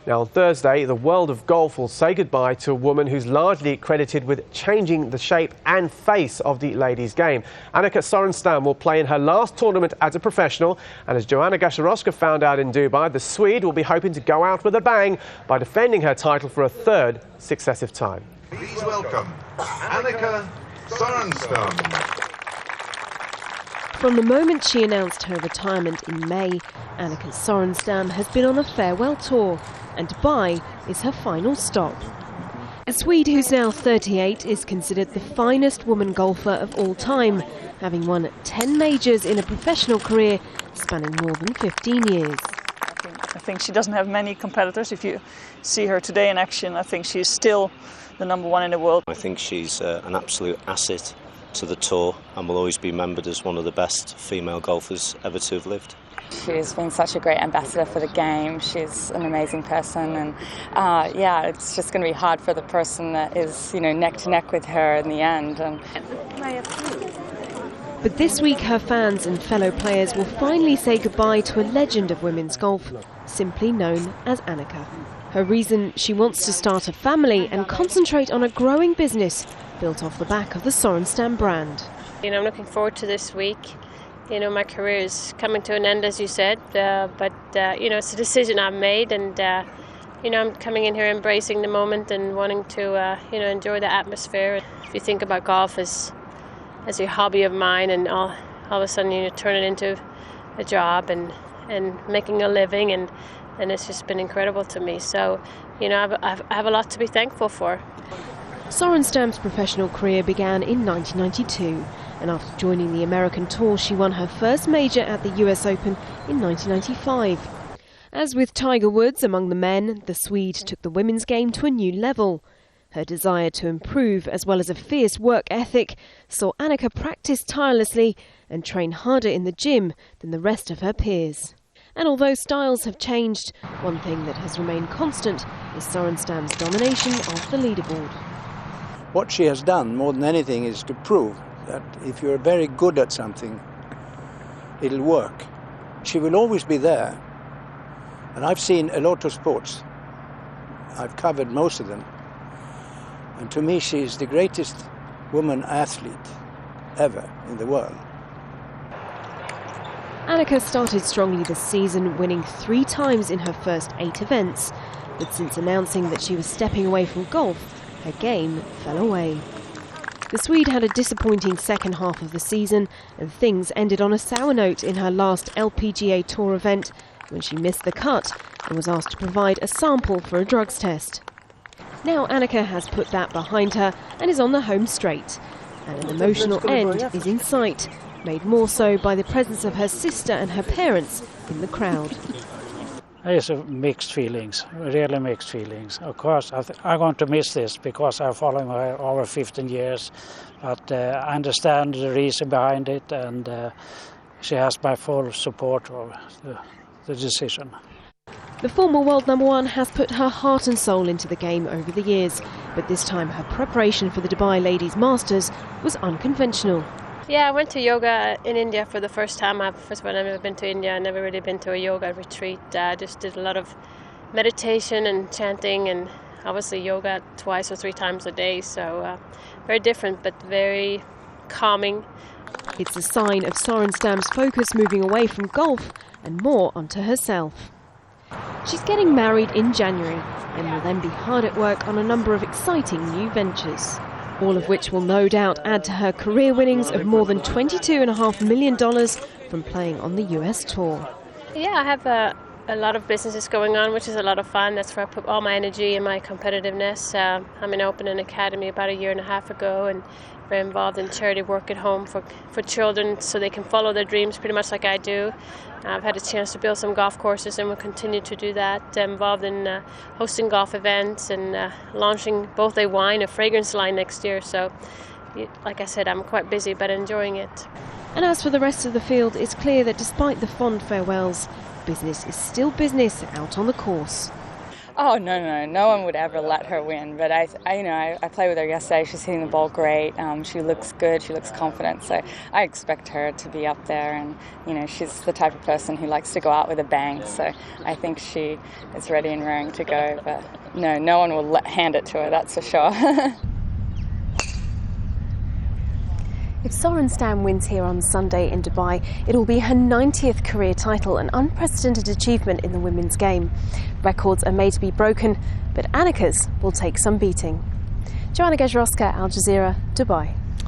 Now, on Thursday, the world of golf will say goodbye to a woman who's largely credited with changing the shape and face of the ladies' game. Annika Sorenstam will play in her last tournament as a professional, and as Joanna Gasiorowska found out in Dubai, the Swede will be hoping to go out with a bang by defending her title for a third successive time. Please welcome Annika Sorenstam. From the moment she announced her retirement in May, Annika Sorenstam has been on a farewell tour, and Dubai is her final stop. The Swede, who's now 38, is considered the finest woman golfer of all time, having won 10 majors in a professional career spanning more than 15 years. I think she doesn't have many competitors. If you see her today in action, I think she's still the #1 in the world. I think she's an absolute asset to the tour and will always be remembered as one of the best female golfers ever to have lived. She's been such a great ambassador for the game. She's an amazing person, and it's just going to be hard for the person that is, neck to neck with her in the end. But this week her fans and fellow players will finally say goodbye to a legend of women's golf, simply known as Annika. Her reason: she wants to start a family and concentrate on a growing business built off the back of the Sorenstam brand. I'm looking forward to this week. My career is coming to an end, as you said, but it's a decision I've made, and I'm coming in here embracing the moment and wanting to enjoy the atmosphere. If you think about golf as a hobby of mine, and all of a sudden you turn it into a job and making a living, and it's just been incredible to me. So I have a lot to be thankful for. Sorenstam's professional career began in 1992, and after joining the American tour, she won her first major at the US Open in 1995. As with Tiger Woods among the men, the Swede took the women's game to a new level. Her desire to improve, as well as a fierce work ethic, saw Annika practice tirelessly and train harder in the gym than the rest of her peers. And although styles have changed, one thing that has remained constant is Sorenstam's domination of the leaderboard. What she has done more than anything is to prove that if you're very good at something, it'll work. She will always be there. And I've seen a lot of sports. I've covered most of them. And to me, she is the greatest woman athlete ever in the world. Annika started strongly this season, winning 3 times in her first 8 events. But since announcing that she was stepping away from golf, her game fell away. The Swede had a disappointing second half of the season, and things ended on a sour note in her last LPGA Tour event when she missed the cut and was asked to provide a sample for a drugs test. Now Annika has put that behind her and is on the home straight, and an emotional end is in sight, made more so by the presence of her sister and her parents in the crowd. It's mixed feelings, really mixed feelings. Of course, I'm going to miss this because I'm following her over 15 years, but I understand the reason behind it, and she has my full support of the decision. The former world #1 has put her heart and soul into the game over the years, but this time her preparation for the Dubai Ladies Masters was unconventional. Yeah, I went to yoga in India for the first time. First of all, I've never been to India. I've never really been to a yoga retreat. I just did a lot of meditation and chanting, and obviously yoga 2 or 3 times a day. So very different, but very calming. It's a sign of Sorenstam's focus moving away from golf and more onto herself. She's getting married in January and will then be hard at work on a number of exciting new ventures, all of which will no doubt add to her career winnings of more than $22.5 million from playing on the US tour. Yeah, I have a lot of businesses going on, which is a lot of fun. That's where I put all my energy and my competitiveness. I opened an academy about 1.5 years ago, and very involved in charity work at home for children so they can follow their dreams pretty much like I do. I've had a chance to build some golf courses and will continue to do that. I'm involved in hosting golf events and launching both a fragrance line next year. So, like I said, I'm quite busy but enjoying it. And as for the rest of the field, it's clear that despite the fond farewells, business is still business out on the course. Oh, no one would ever let her win. But I played with her yesterday. She's hitting the ball great. She looks good. She looks confident. So I expect her to be up there. And she's the type of person who likes to go out with a bang. So I think she is ready and raring to go. But no one will hand it to her. That's for sure. If Sorenstam wins here on Sunday in Dubai, it will be her 90th career title, an unprecedented achievement in the women's game. Records are made to be broken, but Annika's will take some beating. Joanna Gasiorowska, Al Jazeera, Dubai.